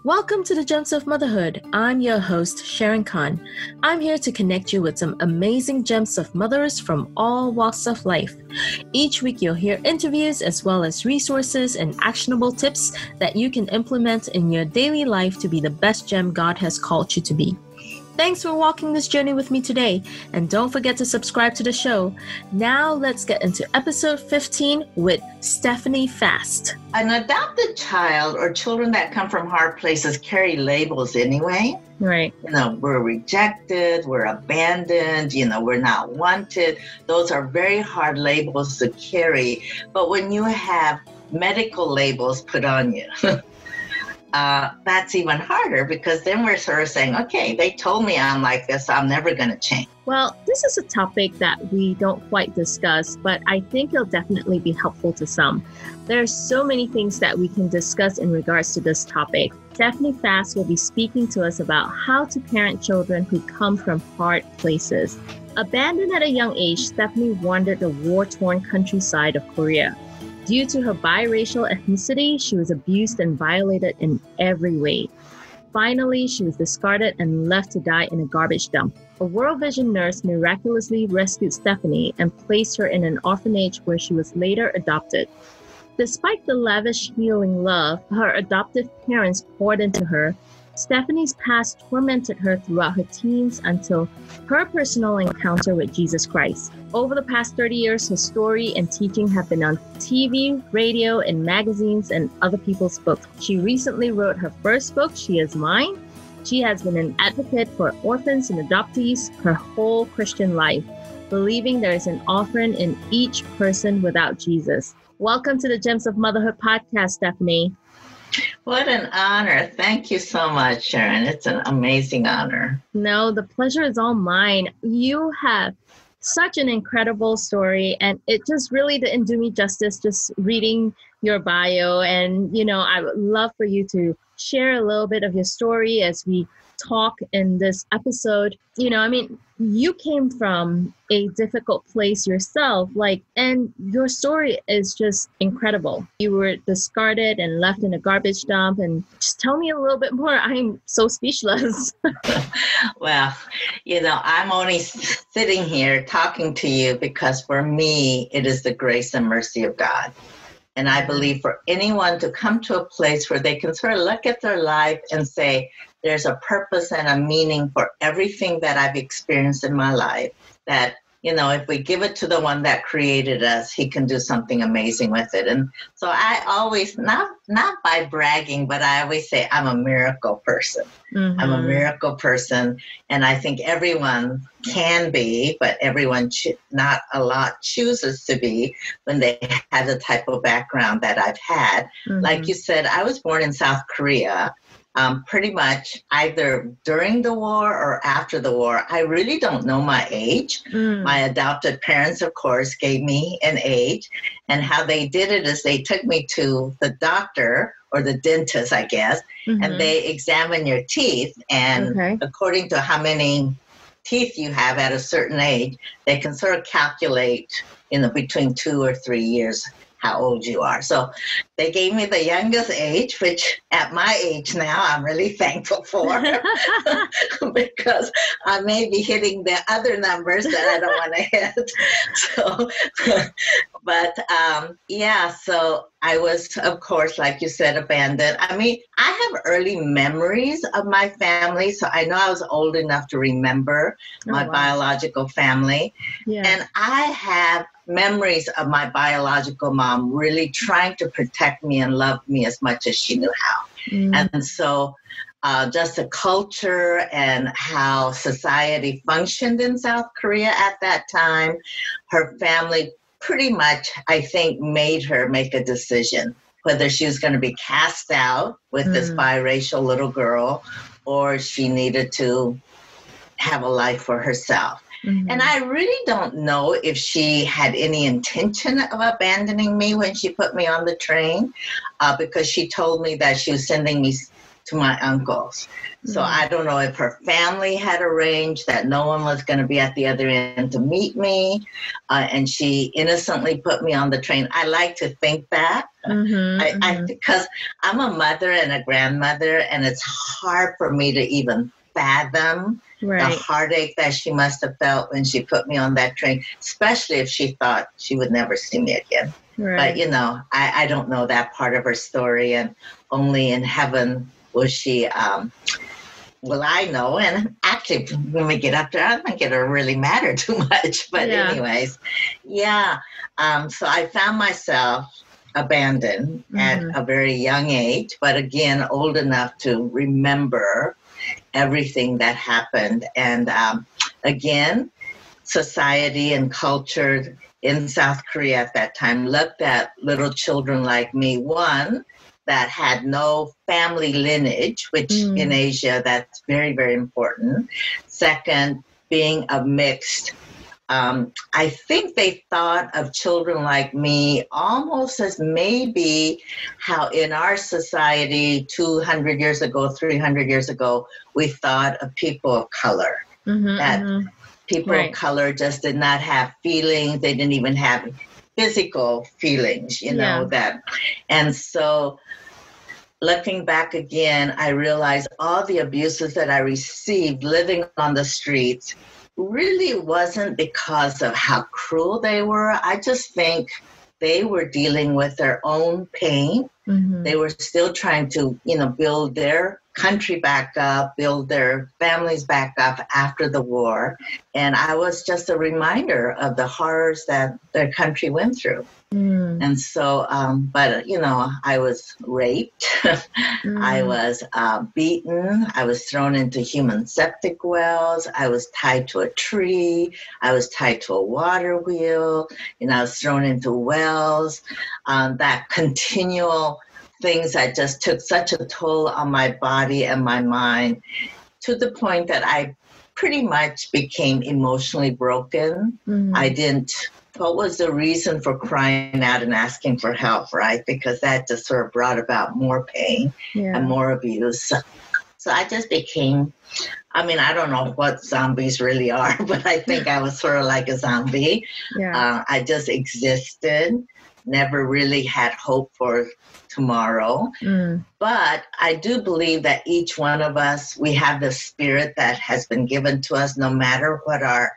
Welcome to the Gems of Motherhood. I'm your host, Sharon Khan. I'm here to connect you with some amazing gems of mothers from all walks of life. Each week you'll hear interviews as well as resources and actionable tips that you can implement in your daily life to be the best gem God has called you to be. Thanks for walking this journey with me today, and don't forget to subscribe to the show. Now let's get into episode 15 with Stephanie Fast. An adopted child or children that come from hard places carry labels anyway. Right. We're rejected, we're abandoned, we're not wanted. Those are very hard labels to carry. But when you have medical labels put on you, that's even harder, because then we're sort of saying, okay, they told me I'm like this, so I'm never going to change. Well, this is a topic that we don't quite discuss, but I think it'll definitely be helpful to some. There are so many things that we can discuss in regards to this topic. Stephanie Fast will be speaking to us about how to parent children who come from hard places. Abandoned at a young age, Stephanie wandered the war-torn countryside of Korea. Due to her biracial ethnicity, she was abused and violated in every way. Finally, she was discarded and left to die in a garbage dump. A World Vision nurse miraculously rescued Stephanie and placed her in an orphanage where she was later adopted. Despite the lavish healing love her adoptive parents poured into her, Stephanie's past tormented her throughout her teens until her personal encounter with Jesus Christ. Over the past 30 years, her story and teaching have been on TV, radio, and magazines and other people's books. She recently wrote her first book, She Is Mine. She has been an advocate for orphans and adoptees her whole Christian life, believing there is an orphan in each person without Jesus. Welcome to the Gems of Motherhood podcast, Stephanie. What an honor. Thank you so much, Sharon. It's an amazing honor. No, the pleasure is all mine. You have such an incredible story, and it just really didn't do me justice just reading your bio. And, I would love for you to share a little bit of your story as we talk in this episode. You came from a difficult place yourself, and your story is just incredible. You were discarded and left in a garbage dump, and just tell me a little bit more. I'm so speechless. Well, I'm only sitting here talking to you because for me, it is the grace and mercy of God. And I believe for anyone to come to a place where they can sort of look at their life and say, there's a purpose and a meaning for everything that I've experienced in my life, that, if we give it to the one that created us, he can do something amazing with it. And so I always, not by bragging, but I always say I'm a miracle person. Mm-hmm. I'm a miracle person. And I think everyone can be, but everyone, not a lot chooses to be when they have the type of background that I've had. Mm-hmm. Like you said, I was born in South Korea. Pretty much either during the war or after the war. I really don't know my age. My adopted parents, of course, gave me an age. And how they did it is they took me to the doctor or the dentist, I guess, and they examine your teeth. And according to how many teeth you have at a certain age, they can sort of calculate, between 2 or 3 years how old you are. So they gave me the youngest age, which at my age now, I'm really thankful for because I may be hitting the other numbers that I don't want to hit. So I was, of course, like you said, abandoned. I have early memories of my family, so I know I was old enough to remember my biological family. Yeah. And I have memories of my biological mom really trying to protect me and love me as much as she knew how. And so just the culture and how society functioned in South Korea at that time, her family pretty much, I think, made her make a decision whether she was going to be cast out with this biracial little girl or she needed to have a life for herself. And I really don't know if she had any intention of abandoning me when she put me on the train, because she told me that she was sending me to my uncles. So I don't know if her family had arranged that no one was going to be at the other end to meet me, and she innocently put me on the train. I like to think that. Because I'm a mother and a grandmother, and it's hard for me to even fathom the heartache that she must have felt when she put me on that train, especially if she thought she would never see me again. But, you know, I don't know that part of her story, and only in heaven will she, will I know. And actually, when we get up there, I don't think it'll really matter too much. But anyways, so I found myself abandoned at a very young age, but again, old enough to remember everything that happened. And again, society and culture in South Korea at that time looked at little children like me, one, that had no family lineage, which in Asia, that's very, very important. Second, being a mixed, I think they thought of children like me almost as maybe how in our society 200 years ago, 300 years ago, we thought of people of color. People of color just did not have feelings. They didn't even have physical feelings, you know, that. And so looking back again, I realized all the abuses that I received living on the streets really wasn't because of how cruel they were. I just think they were dealing with their own pain. They were still trying to, you know, build their country back up, build their families back up after the war. And I was just a reminder of the horrors that their country went through. And so, but, you know, I was raped. I was beaten. I was thrown into human septic wells. I was tied to a tree. I was tied to a water wheel. You know, I was thrown into wells. That continual things that just took such a toll on my body and my mind, to the point that I pretty much became emotionally broken. I didn't. What was the reason for crying out and asking for help, right? Because that just sort of brought about more pain and more abuse. So I just became, I mean, I don't know what zombies really are, but I think I was sort of like a zombie. I just existed, never really had hope for tomorrow. But I do believe that each one of us, we have the spirit that has been given to us, no matter what our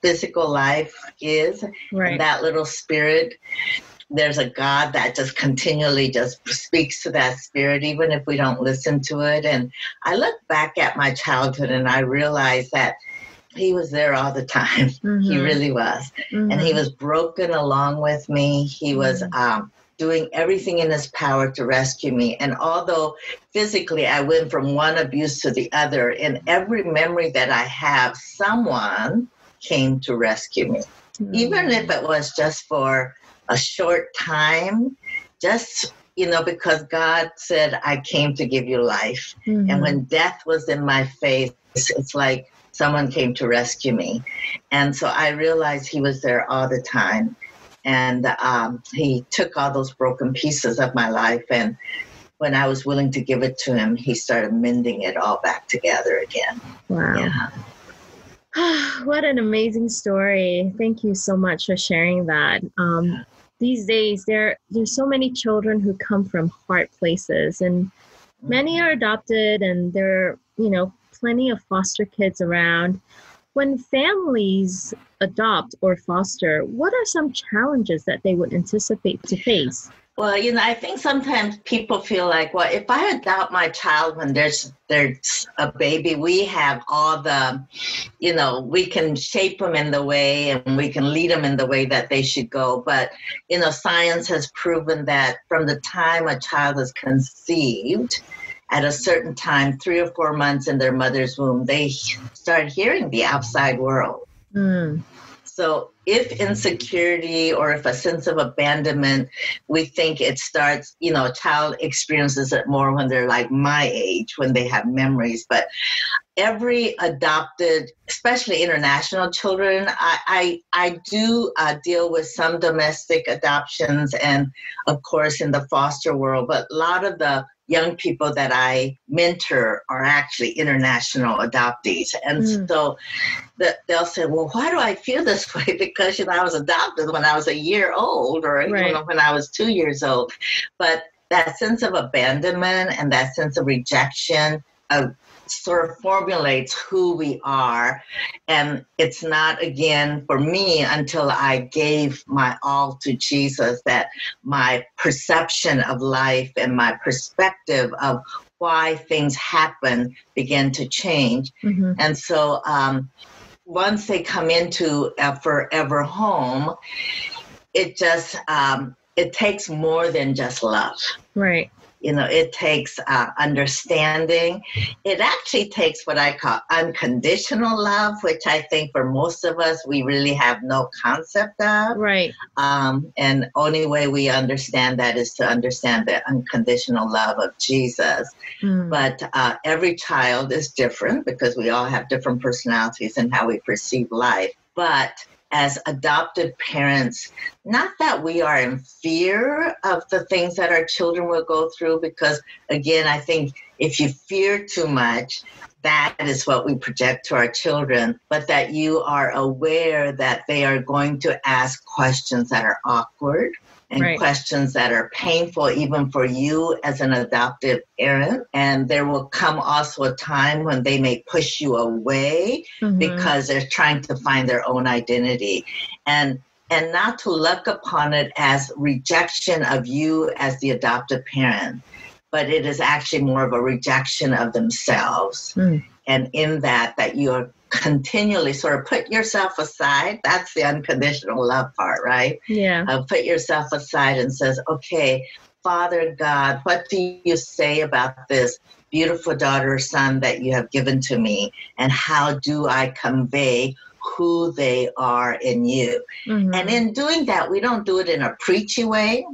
physical life is. And that little spirit, there's a God that just continually just speaks to that spirit, even if we don't listen to it. And I look back at my childhood and I realize that he was there all the time. He really was. And he was broken along with me. He was doing everything in his power to rescue me. And although physically I went from one abuse to the other, in every memory that I have, someone came to rescue me. Even if it was just for a short time, just, you know, because God said, I came to give you life. And when death was in my face, it's like someone came to rescue me. And so I realized he was there all the time. And he took all those broken pieces of my life. And when I was willing to give it to him, he started mending it all back together again. Wow. Yeah. What an amazing story. Thank you so much for sharing that. These days, there's so many children who come from hard places, and many are adopted, and there are, you know, plenty of foster kids around. When families adopt or foster, what are some challenges that they would anticipate to face? Well, you know, I think sometimes people feel like, well, if I adopt my child when there's a baby, we have all the, you know, we can shape them in the way and we can lead them in the way that they should go. But, you know, science has proven that from the time a child is conceived, at a certain time, 3 or 4 months in their mother's womb, they start hearing the outside world. So if insecurity or if a sense of abandonment, we think it starts, you know, a child experiences it more when they're like my age, when they have memories. But every adopted, especially international children, I do deal with some domestic adoptions and, of course, in the foster world. But a lot of the young people that I mentor are actually international adoptees. And so they'll say, well, why do I feel this way? Because, I was adopted when I was a year old, or when I was 2 years old. But that sense of abandonment and that sense of rejection sort of formulates who we are. And it's not, again, for me, until I gave my all to Jesus, that my perception of life and my perspective of why things happen began to change. And so once they come into a forever home, it just, it takes more than just love. Right. It takes understanding. It actually takes what I call unconditional love, which I think for most of us, we really have no concept of. Right. And only way we understand that is to understand the unconditional love of Jesus. But every child is different because we all have different personalities and how we perceive life. But as adoptive parents, not that we are in fear of the things that our children will go through, because again, I think if you fear too much, that is what we project to our children, but that you are aware that they are going to ask questions that are awkward and questions that are painful even for you as an adoptive parent. And there will come also a time when they may push you away because they're trying to find their own identity. And not to look upon it as rejection of you as the adoptive parent, but it is actually more of a rejection of themselves. And in that you're continually sort of put yourself aside. That's the unconditional love part, right? Yeah. Put yourself aside and says, okay, Father God, what do you say about this beautiful daughter or son that you have given to me? And how do I convey who they are in you? And in doing that, we don't do it in a preachy way.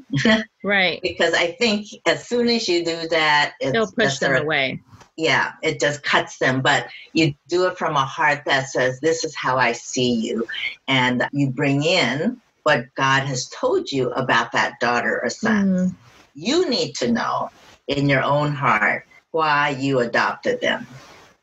Right. Because I think as soon as you do that, it'll push them away. Yeah, it just cuts them. But you do it from a heart that says, this is how I see you. And you bring in what God has told you about that daughter or son. You need to know in your own heart why you adopted them,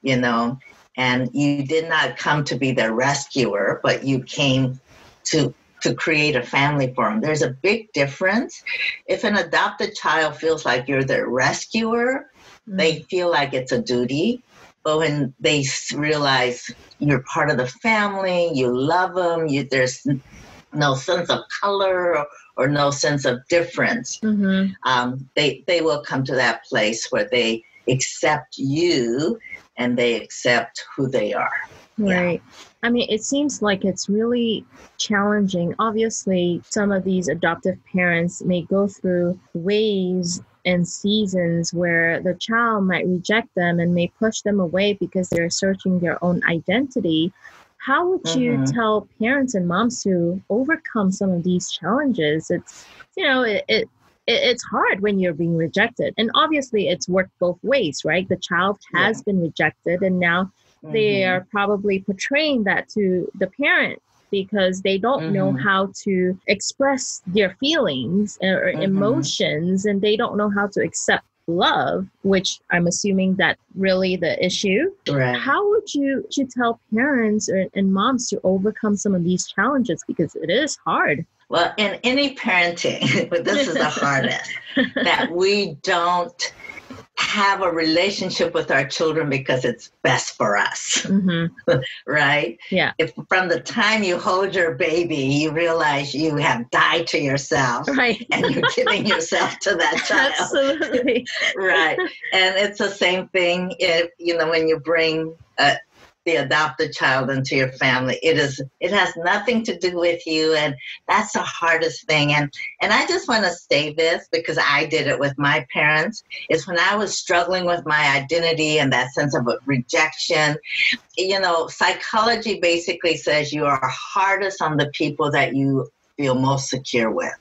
and you did not come to be their rescuer, but you came to create a family for them. There's a big difference. If an adopted child feels like you're their rescuer, they feel like it's a duty. But when they realize you're part of the family, you love them, there's no sense of color or no sense of difference, they will come to that place where they accept you and they accept who they are. Right. Yeah. I mean, it seems like it's really challenging. Obviously, some of these adoptive parents may go through waves and seasons where the child might reject them and may push them away because they're searching their own identity. How would you tell parents and moms to overcome some of these challenges? It's, it's hard when you're being rejected. And obviously it's worked both ways, right? The child has been rejected and now they are probably portraying that to the parent because they don't know how to express their feelings or emotions, and they don't know how to accept love, which I'm assuming that really the issue. Right. How would you tell parents and moms to overcome some of these challenges? Because it is hard. Well, in any parenting, but this is the hardest, that we don't have a relationship with our children because it's best for us, right? Yeah. If from the time you hold your baby, you realize you have died to yourself, right, and you're giving yourself to that child. Absolutely. Right. And it's the same thing if, when you bring the adopted child into your family. It has nothing to do with you, and that's the hardest thing. And I just want to say this because I did it with my parents, is when I was struggling with my identity and that sense of rejection, psychology basically says you are hardest on the people that you feel most secure with.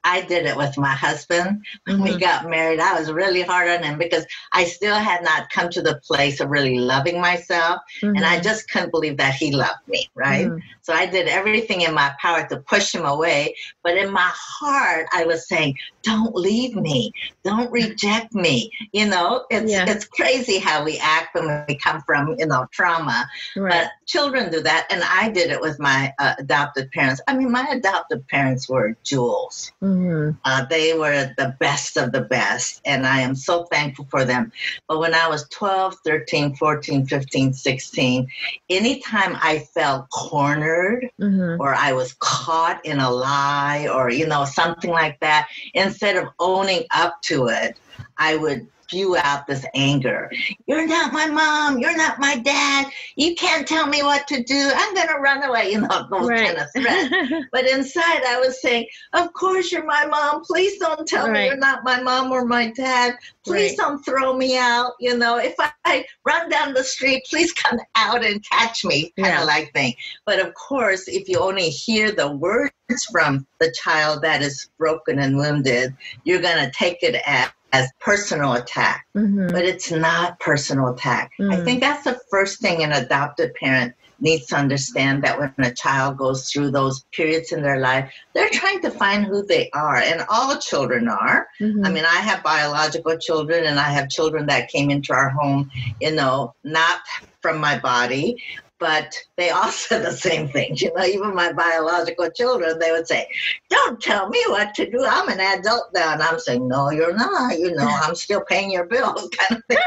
I did it with my husband. When we got married, I was really hard on him because I still had not come to the place of really loving myself. And I just couldn't believe that he loved me, right? So I did everything in my power to push him away. But in my heart, I was saying, don't leave me. Don't reject me. You know, it's crazy how we act when we come from, you know, trauma. Right. But children do that. And I did it with my adopted parents. I mean, my adopted parents were jewels. They were the best of the best. And I am so thankful for them. But when I was 12, 13, 14, 15, 16, anytime I felt cornered or I was caught in a lie or, you know, something like that, instead of owning up to it, I would spew out this anger. You're not my mom. You're not my dad. You can't tell me what to do. I'm going to run away. You know, those kind of threats. But inside I was saying, of course you're my mom. Please don't tell me you're not my mom or my dad. Please don't throw me out. You know, if I run down the street, please come out and catch me, kind of like thing. But of course, if you only hear the words from the child that is broken and wounded, you're going to take it as personal attack, but it's not personal attack. I think that's the first thing an adopted parent needs to understand, that when a child goes through those periods in their life, they're trying to find who they are, and all children are. I mean, I have biological children, and I have children that came into our home, you know, not from my body, but they all said the same thing. You know, even my biological children, they would say, don't tell me what to do. I'm an adult now. And I'm saying, no, you're not. You know, I'm still paying your bills, kind of thing.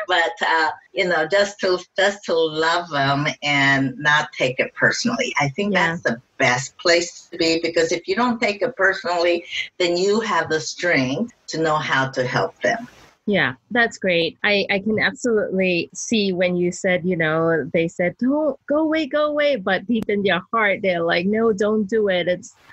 But, you know, just to love them and not take it personally. I think that's the best place to be, because if you don't take it personally, then you have the strength to know how to help them. Yeah, that's great. I can absolutely see when you said, you know, they said, don't go away. But deep in their heart, they're like, no, don't do it.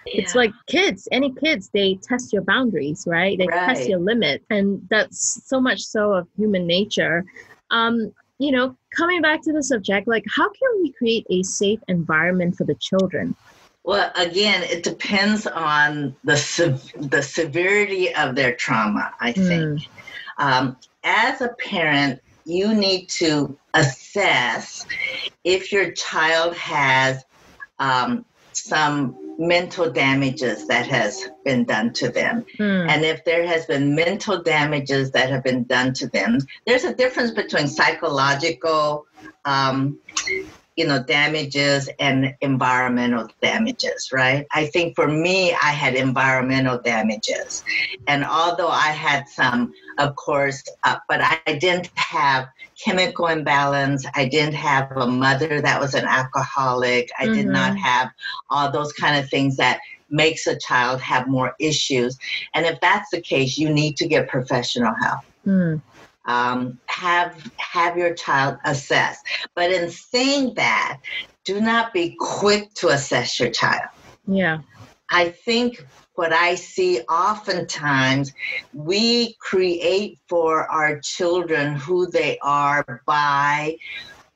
It's like kids, any kids, they test your boundaries, right? They test your limit. And that's so much so of human nature. You know, coming back to the subject, like, how can we create a safe environment for the children? Well, again, it depends on the severity of their trauma, I think. As a parent, you need to assess if your child has some mental damages that has been done to them. And if there has been mental damages that have been done to them, there's a difference between psychological you know, damages and environmental damages, right? I think for me, I had environmental damages. And although I had some, of course, but I didn't have chemical imbalance. I didn't have a mother that was an alcoholic. I did not have all those kind of things that makes a child have more issues. And if that's the case, you need to get professional help. Have your child assessed. But in saying that, do not be quick to assess your child. Yeah. I think what I see oftentimes, we create for our children who they are by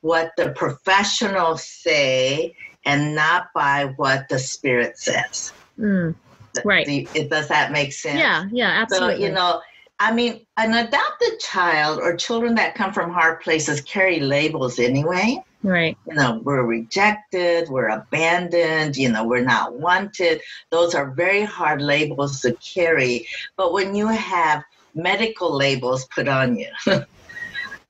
what the professionals say and not by what the spirit says. Right. Does that make sense? Yeah, absolutely. So, you know, I mean, an adopted child or children that come from hard places carry labels anyway. Right. You know, we're rejected, we're abandoned, you know, we're not wanted. Those are very hard labels to carry. But when you have medical labels put on you,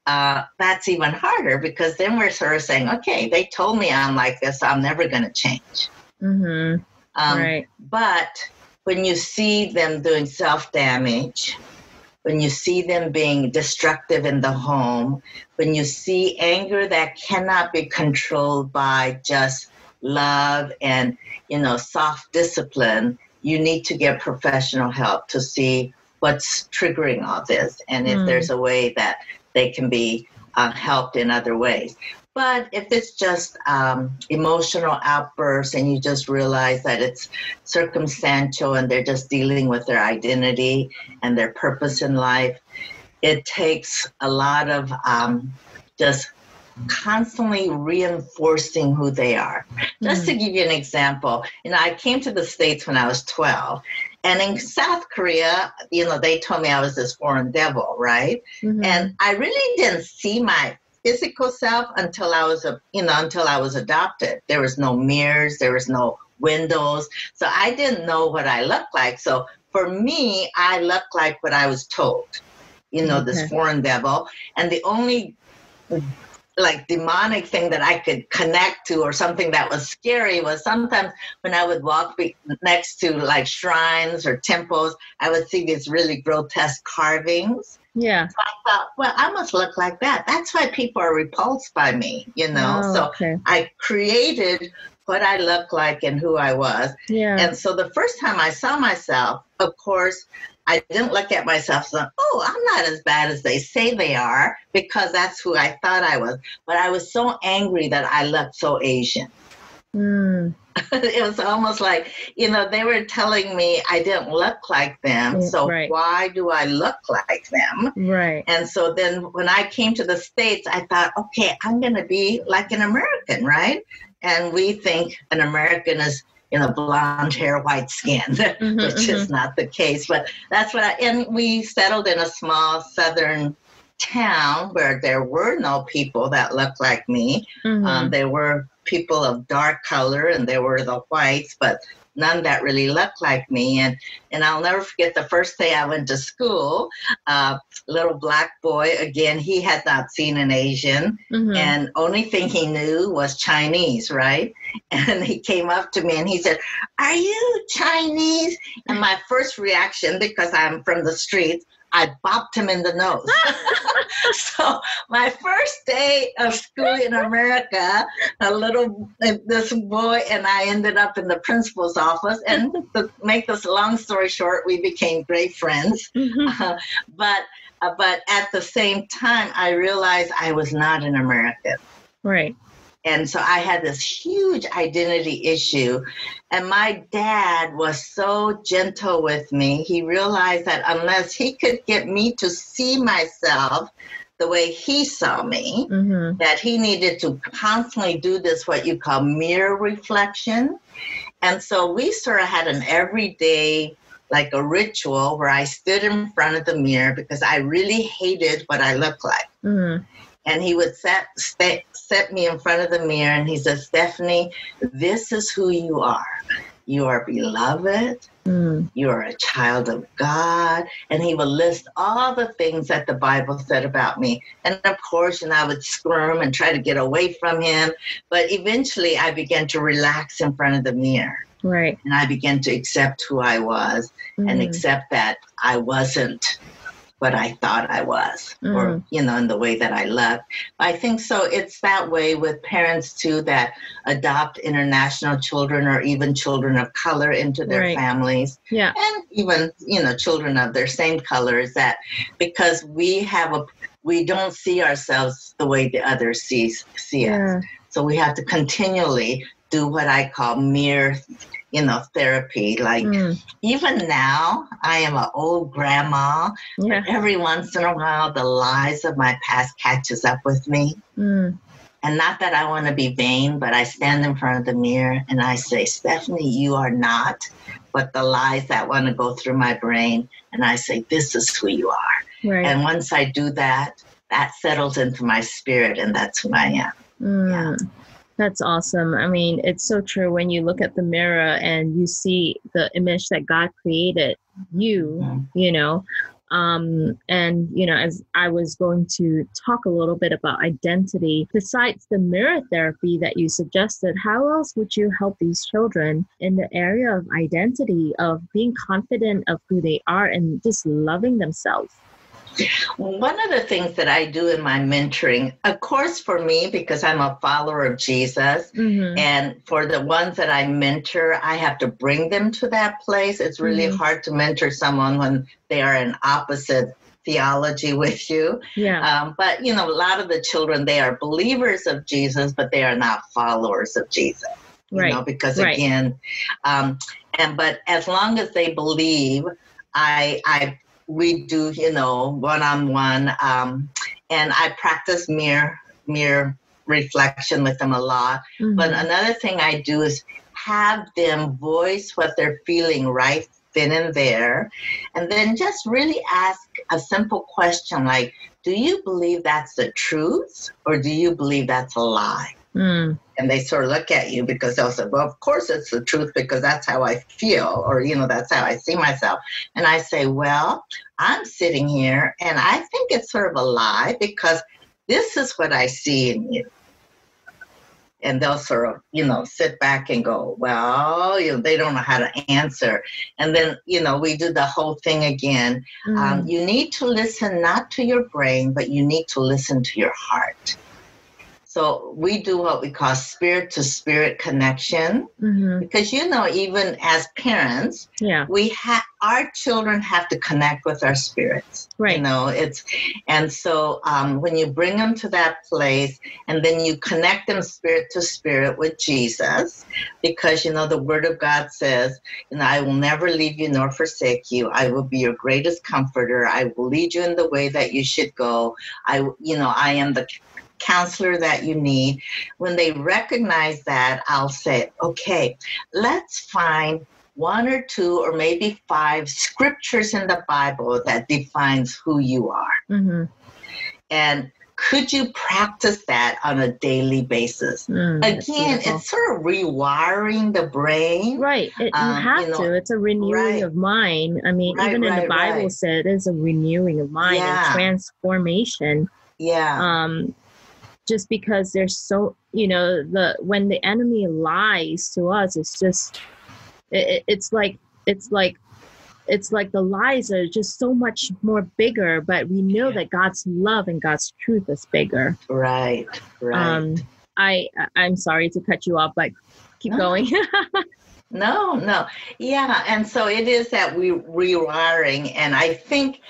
that's even harder, because then we're sort of saying, okay, they told me I'm like this, so I'm never going to change. Right. But when you see them doing self-damage, when you see them being destructive in the home, when you see anger that cannot be controlled by just love and, you know, soft discipline, you need to get professional help to see what's triggering all this, and if there's a way that they can be helped in other ways. But if it's just emotional outbursts and you just realize that it's circumstantial and they're just dealing with their identity and their purpose in life, it takes a lot of just constantly reinforcing who they are. Just to give you an example, you know, I came to the States when I was 12, And in South Korea, they told me I was this foreign devil, right? Mm-hmm. And I really didn't see my physical self until I was adopted. There was no mirrors, there was no windows, so I didn't know what I looked like. So for me, I looked like what I was told, this foreign devil. And the only like demonic thing that I could connect to or something that was scary was sometimes when I would walk next to like shrines or temples, I would see these really grotesque carvings. Yeah. So I thought, well, I must look like that. That's why people are repulsed by me, So I created what I looked like and who I was. Yeah. And so the first time I saw myself, of course, I didn't look at myself and say, oh, I'm not as bad as they say they are, because that's who I thought I was. But I was so angry that I looked so Asian. Mm. It was almost like, they were telling me I didn't look like them. So why do I look like them? Right. And so then when I came to the States, I thought, okay, I'm going to be like an American, right? And we think an American is, blonde hair, white skin, which is not the case. But that's and we settled in a small southern town where there were no people that looked like me. Mm-hmm. There were people of dark color and there were the whites, but none that really looked like me. And I'll never forget the first day I went to school, little black boy, again, he had not seen an Asian, and only thing he knew was Chinese, right? And he came up to me and he said, are you Chinese? And my first reaction, because I'm from the streets, I bopped him in the nose. So my first day of school in America, this boy and I ended up in the principal's office. And to make this long story short, we became great friends. But at the same time, I realized I was not an American. Right. And so I had this huge identity issue. And my dad was so gentle with me. He realized that unless he could get me to see myself the way he saw me, that he needed to constantly do this, what you call mirror reflection. And so we sort of had an everyday, like a ritual where I stood in front of the mirror because I really hated what I looked like. And he would set me in front of the mirror and he said, Stephanie, this is who you are. You are beloved. You are a child of God. And he would list all the things that the Bible said about me. And of course, I would squirm and try to get away from him. But eventually I began to relax in front of the mirror. Right. And I began to accept who I was and accept that I wasn't what I thought I was, or, in the way that I looked. I think so. It's that way with parents too, that adopt international children or even children of color into their families. Yeah. And even, children of their same color, is that because we don't see ourselves the way the others see us. So we have to continually do what I call mirror therapy. Like even now, I am an old grandma. But every once in a while, the lies of my past catches up with me. And not that I want to be vain, but I stand in front of the mirror and I say, Stephanie, you are not. But the lies that want to go through my brain, and I say, this is who you are. Right. And once I do that, that settles into my spirit, and that's who I am. Yeah. That's awesome. I mean, it's so true when you look at the mirror and you see the image that God created you, as I was going to talk a little bit about identity, besides the mirror therapy that you suggested, how else would you help these children in the area of identity, of being confident of who they are and just loving themselves? One of the things that I do in my mentoring, of course, for me, because I'm a follower of Jesus, and for the ones that I mentor, I have to bring them to that place. It's really hard to mentor someone when they are in opposite theology with you. Yeah. But, a lot of the children, they are believers of Jesus, but they are not followers of Jesus. Because again, but as long as they believe, we do, one-on-one, and I practice mirror reflection with them a lot. But another thing I do is have them voice what they're feeling right then and there. And then just really ask a simple question like, do you believe that's the truth or do you believe that's a lie? Mm. And they sort of look at you because they'll say, well, of course it's the truth because that's how I feel, or, that's how I see myself. And I say, well, I'm sitting here and I think it's sort of a lie because this is what I see in you. And they'll sort of, sit back and go, well, they don't know how to answer. And then, we do the whole thing again. You need to listen not to your brain, but you need to listen to your heart. So we do what we call spirit to spirit connection, because, even as parents, our children have to connect with our spirits. Right. And so when you bring them to that place and then you connect them spirit to spirit with Jesus, because, the word of God says, I will never leave you nor forsake you. I will be your greatest comforter. I will lead you in the way that you should go. I am the counselor that you need. When they recognize that, I'll say, okay, let's find 1 or 2 or maybe 5 scriptures in the Bible that defines who you are. And could you practice that on a daily basis? Again, it's sort of rewiring the brain. Right. You have to. It's a renewing of mind. I mean, even in the Bible said it's a renewing of mind and transformation. Yeah. Just because there's so, when the enemy lies to us, it's just, it's like the lies are just so much more bigger, but we know that God's love and God's truth is bigger. Right. I'm sorry to cut you off, but keep going. No. Yeah. And so it is that rewiring. And I think,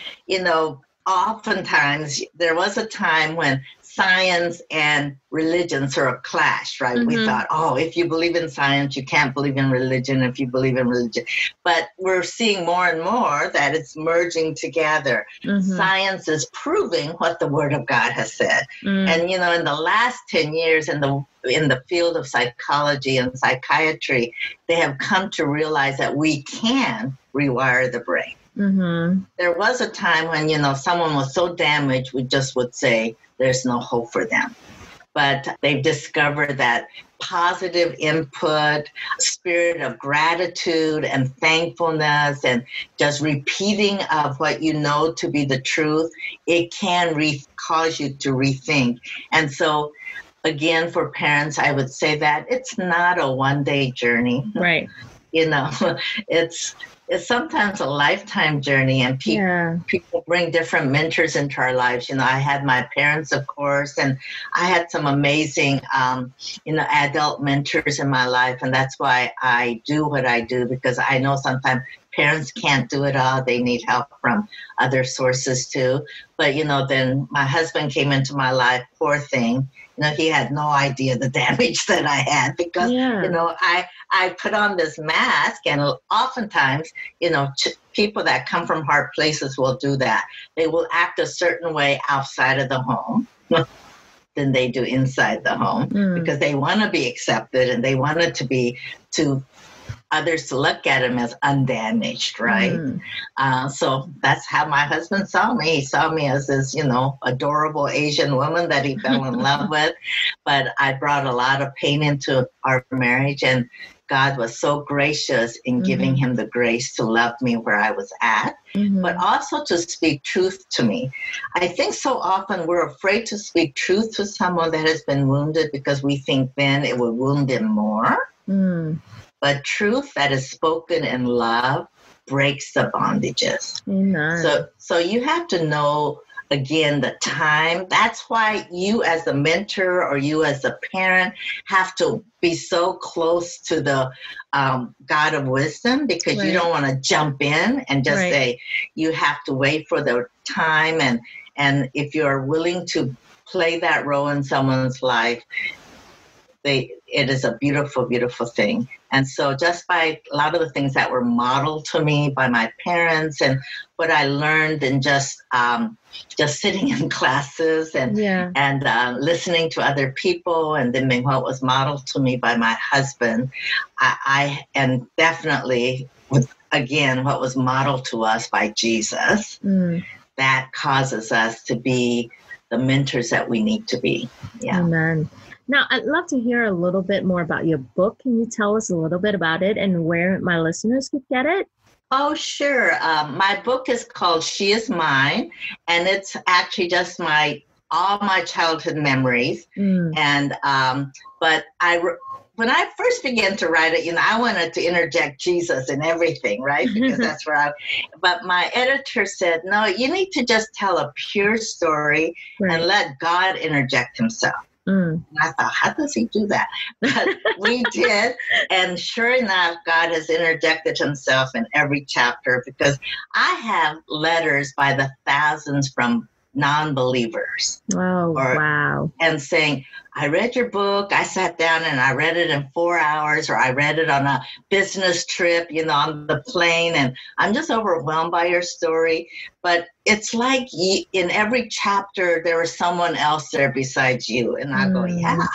oftentimes there was a time when science and religion sort of clashed, right? We thought, if you believe in science, you can't believe in religion if you believe in religion. But we're seeing more and more that it's merging together. Science is proving what the Word of God has said. And, in the last 10 years in the field of psychology and psychiatry, they have come to realize that we can rewire the brain. There was a time when, someone was so damaged, we just would say there's no hope for them. But they've discovered that positive input, spirit of gratitude and thankfulness, and just repeating of what you know to be the truth, it can cause you to rethink. And so, again, for parents, I would say that it's not a one-day journey. Right. It's sometimes a lifetime journey, and people bring different mentors into our lives. I had my parents, of course, and I had some amazing, adult mentors in my life. And that's why I do what I do, because I know sometimes parents can't do it all. They need help from other sources too. But, then my husband came into my life, poor thing. He had no idea the damage that I had because, I put on this mask, and oftentimes, people that come from hard places will do that. They will act a certain way outside of the home than they do inside the home because they want to be accepted and they want it to others to look at him as undamaged, right? So that's how my husband saw me. He saw me as this, adorable Asian woman that he fell in love with. But I brought a lot of pain into our marriage, and God was so gracious in giving him the grace to love me where I was at, but also to speak truth to me. I think so often we're afraid to speak truth to someone that has been wounded because we think then it will wound them more. But truth that is spoken in love breaks the bondages. So you have to know, again, the time. That's why you as a mentor or you as a parent have to be so close to the God of wisdom, because you don't want to jump in and just say, you have to wait for the time. And if you're willing to play that role in someone's life, it is a beautiful, beautiful thing. And so just by a lot of the things that were modeled to me by my parents and what I learned in just sitting in classes and listening to other people, and then what was modeled to me by my husband, I and definitely with again, what was modeled to us by Jesus, that causes us to be the mentors that we need to be. Yeah. Amen. Now, I'd love to hear a little bit more about your book. Can you tell us a little bit about it and where my listeners could get it? Oh, sure. My book is called She Is Mine, and it's actually just all my childhood memories. And but when I first began to write it, I wanted to interject Jesus in everything, right? Because that's where but my editor said, no, you need to just tell a pure story and let God interject himself. And I thought, how does he do that? But we did. And sure enough, God has interjected himself in every chapter, because I have letters by the thousands from non-believers. Oh, wow. And saying, I read your book, I sat down and I read it in 4 hours, or I read it on a business trip, on the plane, and I'm just overwhelmed by your story. But it's like in every chapter, there was someone else there besides you. And I go, yeah,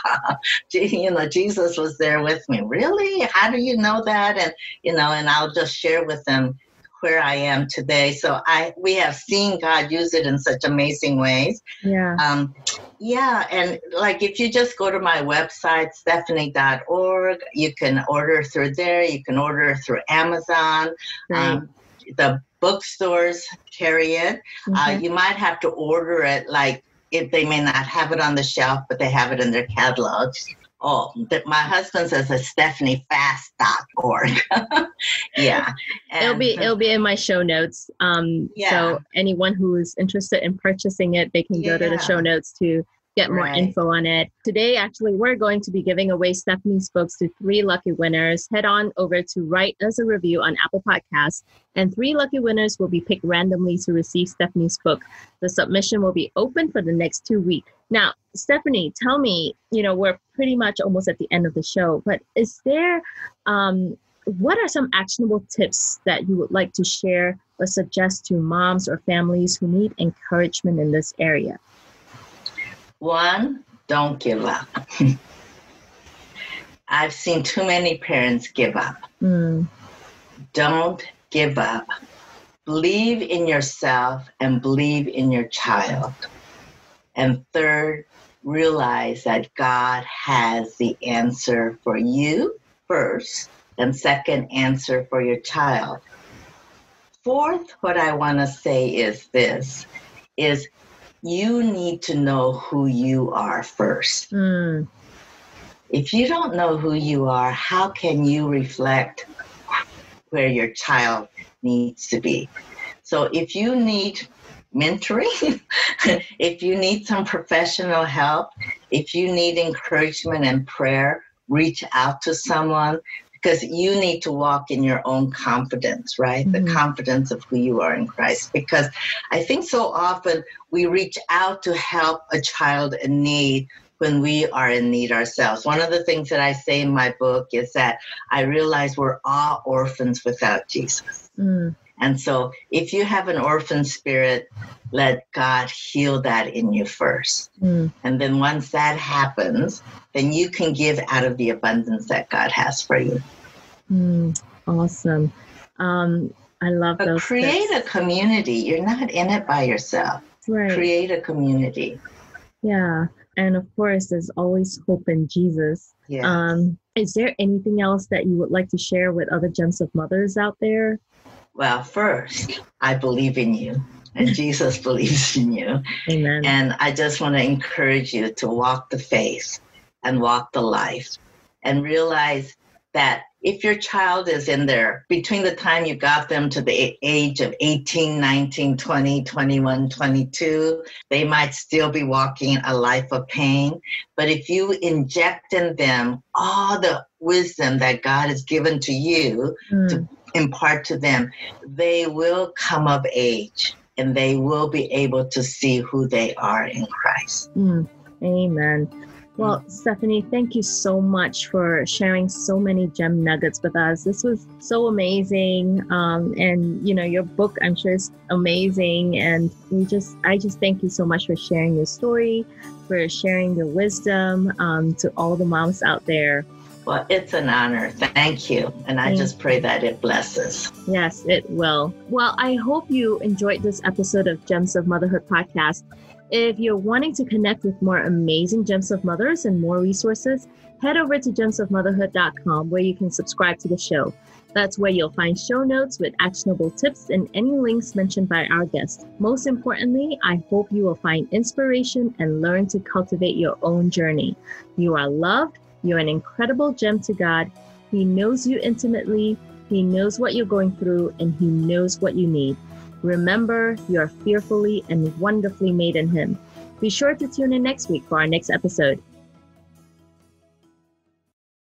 Jesus was there with me. Really? How do you know that? And, and I'll just share with them where I am today. So we have seen God use it in such amazing ways. Yeah. And like, if you just go to my website, stephanie.org, you can order through there. You can order through Amazon. The bookstores carry it. You might have to order it, like, if they may not have it on the shelf, but they have it in their catalogs. Oh, my husband says it's stephaniefast.org. Yeah. And it'll be in my show notes. So anyone who is interested in purchasing it, they can go to the show notes to get more info on it. Today, actually, we're going to be giving away Stephanie's books to 3 lucky winners. Head on over to Write Us a Review on Apple Podcasts, and 3 lucky winners will be picked randomly to receive Stephanie's book. The submission will be open for the next 2 weeks. Now, Stephanie, tell me, we're pretty much almost at the end of the show, but is there, what are some actionable tips that you would like to share or suggest to moms or families who need encouragement in this area? 1, don't give up. I've seen too many parents give up. Don't give up. Believe in yourself and believe in your child. And 3rd, realize that God has the answer for you first, and 2nd, answer for your child. 4th, what I want to say is this, is you need to know who you are first. If you don't know who you are, how can you reflect where your child needs to be? So if you need mentoring, if you need some professional help, if you need encouragement and prayer, reach out to someone, because you need to walk in your own confidence, right? The confidence of who you are in Christ. Because I think so often we reach out to help a child in need when we are in need ourselves. One of the things that I say in my book is that I realize we're all orphans without Jesus. And so if you have an orphan spirit, let God heal that in you first. And then once that happens, then you can give out of the abundance that God has for you. Awesome. I love but those. Create a community. You're not in it by yourself. Right. Create a community. Yeah. And of course, there's always hope in Jesus. Yeah. Is there anything else that you would like to share with other Gems of Mothers out there? Well, first, I believe in you, and Jesus believes in you. Amen. And I just want to encourage you to walk the faith and walk the life, and realize that if your child is in there between the time you got them to the age of 18, 19, 20, 21, 22, they might still be walking a life of pain. But if you inject in them all the wisdom that God has given to you to impart to them, they will come of age and they will be able to see who they are in Christ. Amen. Well, Stephanie, thank you so much for sharing so many gem nuggets with us. This was so amazing. And, your book, I'm sure, is amazing. And I just thank you so much for sharing your story, for sharing your wisdom to all the moms out there. Well, it's an honor. Thank you. And I just pray that it blesses. Yes, it will. Well, I hope you enjoyed this episode of Gems of Motherhood podcast. If you're wanting to connect with more amazing Gems of Mothers and more resources, head over to gemsofmotherhood.com where you can subscribe to the show. That's where you'll find show notes with actionable tips and any links mentioned by our guests. Most importantly, I hope you will find inspiration and learn to cultivate your own journey. You are loved. You're an incredible gem to God. He knows you intimately. He knows what you're going through, and He knows what you need. Remember, you are fearfully and wonderfully made in Him. Be sure to tune in next week for our next episode.